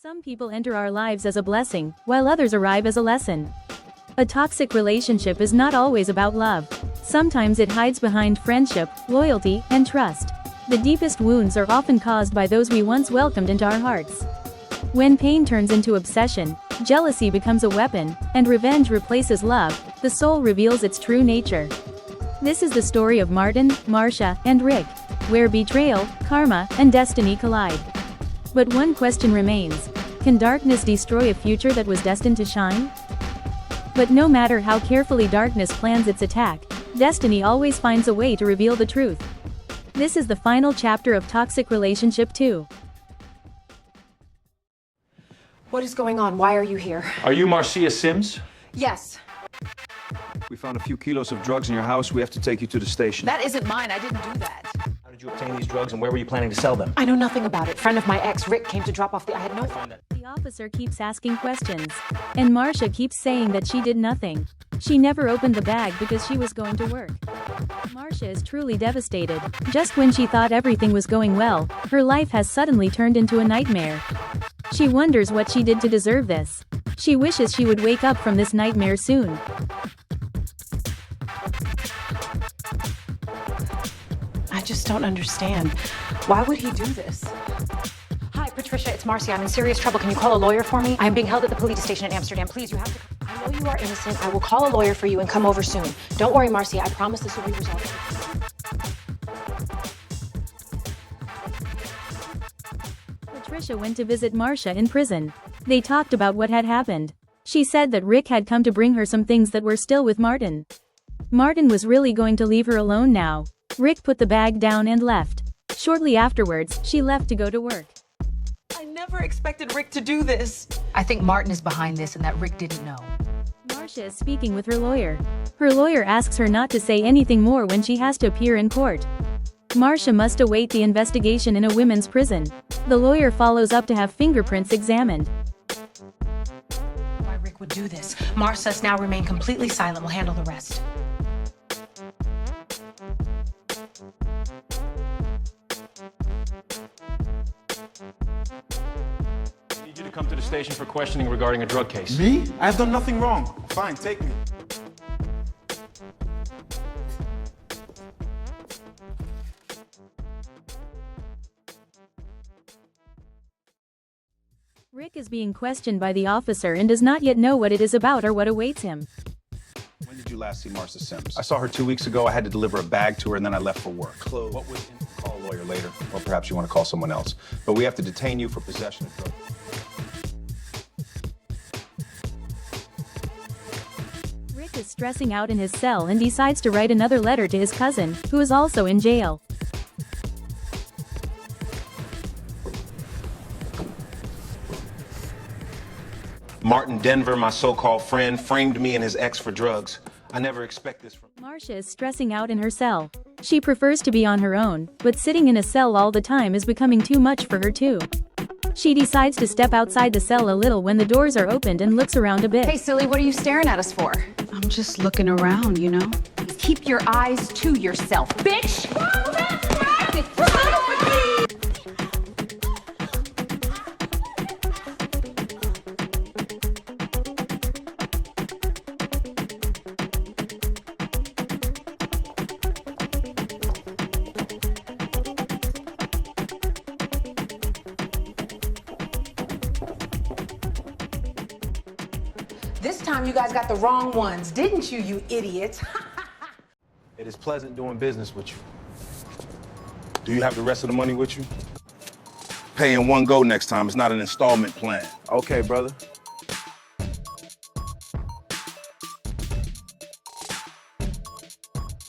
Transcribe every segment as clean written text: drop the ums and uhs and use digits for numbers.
Some people enter our lives as a blessing, while others arrive as a lesson. A toxic relationship is not always about love. Sometimes it hides behind friendship, loyalty, and trust. The deepest wounds are often caused by those we once welcomed into our hearts. When pain turns into obsession, jealousy becomes a weapon, and revenge replaces love, the soul reveals its true nature. This is the story of Martin, Marcia, and Rick, where betrayal, karma, and destiny collide. But one question remains: can darkness destroy a future that was destined to shine? But no matter how carefully darkness plans its attack, destiny always finds a way to reveal the truth. This is the final chapter of Toxic Relationship 2. What is going on? Why are you here? Are you Marcia Sims? Yes. We found a few kilos of drugs in your house. We have to take you to the station. That isn't mine. I didn't do that. How did you obtain these drugs and where were you planning to sell them? I know nothing about it. Friend of my ex, Rick, came to drop off I had no... The officer keeps asking questions, and Marcia keeps saying that she did nothing. She never opened the bag because she was going to work. Marcia is truly devastated. Just when she thought everything was going well, her life has suddenly turned into a nightmare. She wonders what she did to deserve this. She wishes she would wake up from this nightmare soon. I just don't understand. Why would he do this? Hi, Patricia, it's Marcia. I'm in serious trouble. Can you call a lawyer for me? I'm being held at the police station in Amsterdam. Please, you have to... I know you are innocent. I will call a lawyer for you and come over soon. Don't worry, Marcia. I promise this will be resolved. Patricia went to visit Marcia in prison. They talked about what had happened. She said that Rick had come to bring her some things that were still with Martin. Martin was really going to leave her alone now. Rick put the bag down and left. Shortly afterwards, she left to go to work. I never expected Rick to do this. I think Martin is behind this and that Rick didn't know. Marcia is speaking with her lawyer. Her lawyer asks her not to say anything more when she has to appear in court. Marcia must await the investigation in a women's prison. The lawyer follows up to have fingerprints examined. Why Rick would do this? Marcia's now remain completely silent. We'll handle the rest. I need you to come to the station for questioning regarding a drug case. Me? I have done nothing wrong. Fine, take me. Rick is being questioned by the officer and does not yet know what it is about or what awaits him. When did you last see Marcia Sims? I saw her 2 weeks ago. I had to deliver a bag to her and then I left for work. What was call a lawyer later, or perhaps you want to call someone else. But we have to detain you for possession of drugs. Rick is stressing out in his cell and decides to write another letter to his cousin, who is also in jail. Martin Denver, my so-called friend, framed me and his ex for drugs. I never expect this from... Marcia is stressing out in her cell. She prefers to be on her own, but sitting in a cell all the time is becoming too much for her too. She decides to step outside the cell a little when the doors are opened and looks around a bit. Hey, silly, what are you staring at us for? I'm just looking around, you know? Keep your eyes to yourself, bitch! Whoa, that's right! This time you guys got the wrong ones, didn't you, you idiots? It is pleasant doing business with you. Do you have the rest of the money with you? Pay in one go next time. It's not an installment plan. Okay, brother.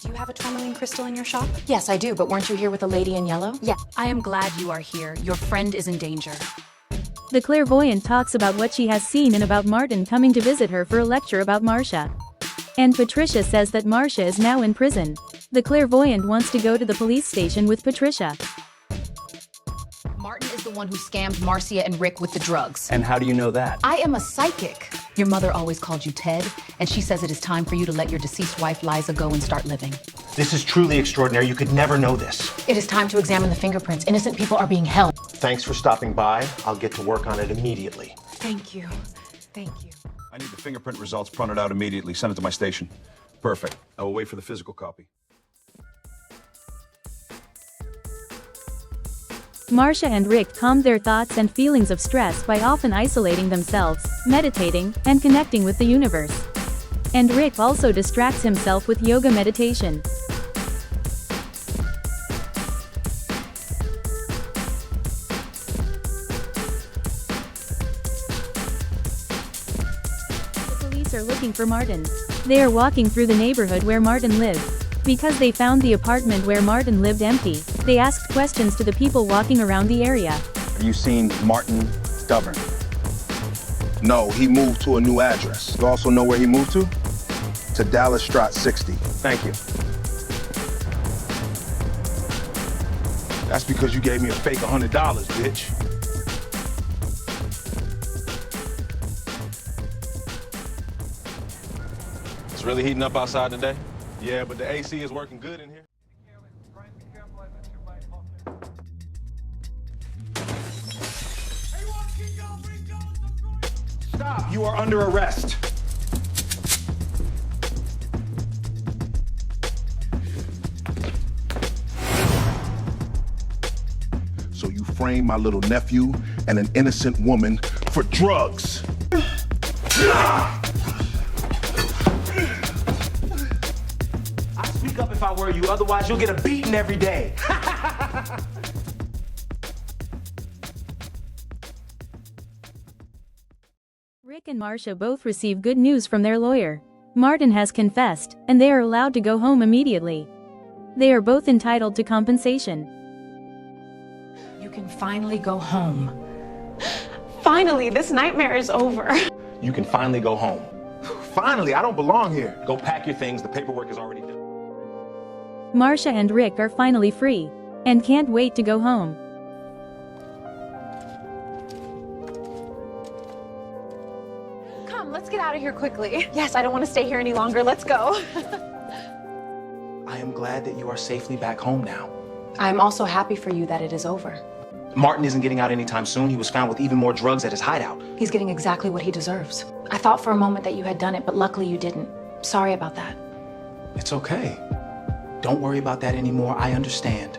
Do you have a tourmaline crystal in your shop? Yes, I do, but weren't you here with the lady in yellow? Yeah. I am glad you are here. Your friend is in danger. The clairvoyant talks about what she has seen and about Martin coming to visit her for a lecture about Marcia. And Patricia says that Marcia is now in prison. The clairvoyant wants to go to the police station with Patricia. Martin is the one who scammed Marcia and Rick with the drugs. And how do you know that? I am a psychic. Your mother always called you Ted, and she says it is time for you to let your deceased wife Liza go and start living. This is truly extraordinary. You could never know this. It is time to examine the fingerprints. Innocent people are being held. Thanks for stopping by. I'll get to work on it immediately. Thank you. Thank you. I need the fingerprint results printed out immediately. Send it to my station. Perfect. I will wait for the physical copy. Marcia and Rick calmed their thoughts and feelings of stress by often isolating themselves, meditating, and connecting with the universe. And Rick also distracts himself with yoga meditation. The police are looking for Martin. They are walking through the neighborhood where Martin lived. Because they found the apartment where Martin lived empty, they asked questions to the people walking around the area. Have you seen Martin Duvern? No, he moved to a new address. You also know where he moved to? To Dallas Strat 60. Thank you. That's because you gave me a fake $100, bitch. It's really heating up outside today? Yeah, but the AC is working good in here. Stop! You are under arrest. So you framed my little nephew and an innocent woman for drugs. I'd speak up if I were you, otherwise you'll get a beating every day. Rick and Marcia both receive good news from their lawyer. Martin has confessed, and they are allowed to go home immediately. They are both entitled to compensation. You can finally go home. Finally, this nightmare is over. You can finally go home. Finally, I don't belong here. Go pack your things, the paperwork is already done. Marcia and Rick are finally free, and can't wait to go home. Come, let's get out of here quickly. Yes, I don't want to stay here any longer. Let's go. I am glad that you are safely back home now. I'm also happy for you that it is over. Martin isn't getting out anytime soon. He was found with even more drugs at his hideout. He's getting exactly what he deserves. I thought for a moment that you had done it, but luckily you didn't. Sorry about that. It's okay. Don't worry about that anymore. I understand.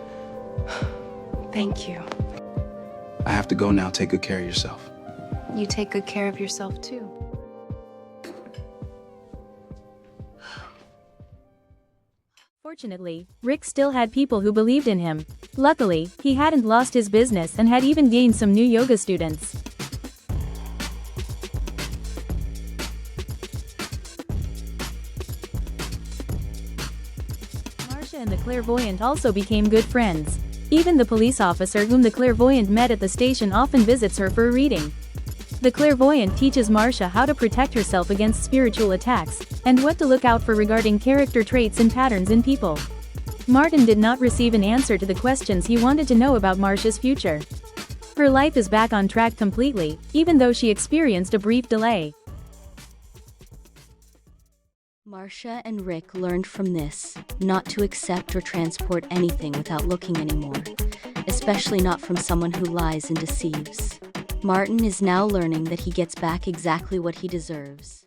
Thank you. I have to go now. Take good care of yourself. You take good care of yourself too. Fortunately, Rick still had people who believed in him. Luckily, he hadn't lost his business and had even gained some new yoga students. Marcia and the clairvoyant also became good friends. Even the police officer whom the clairvoyant met at the station often visits her for a reading. The clairvoyant teaches Marcia how to protect herself against spiritual attacks, and what to look out for regarding character traits and patterns in people. Martin did not receive an answer to the questions he wanted to know about Marcia's future. Her life is back on track completely, even though she experienced a brief delay. Marcia and Rick learned from this, not to accept or transport anything without looking anymore, especially not from someone who lies and deceives. Martin is now learning that he gets back exactly what he deserves.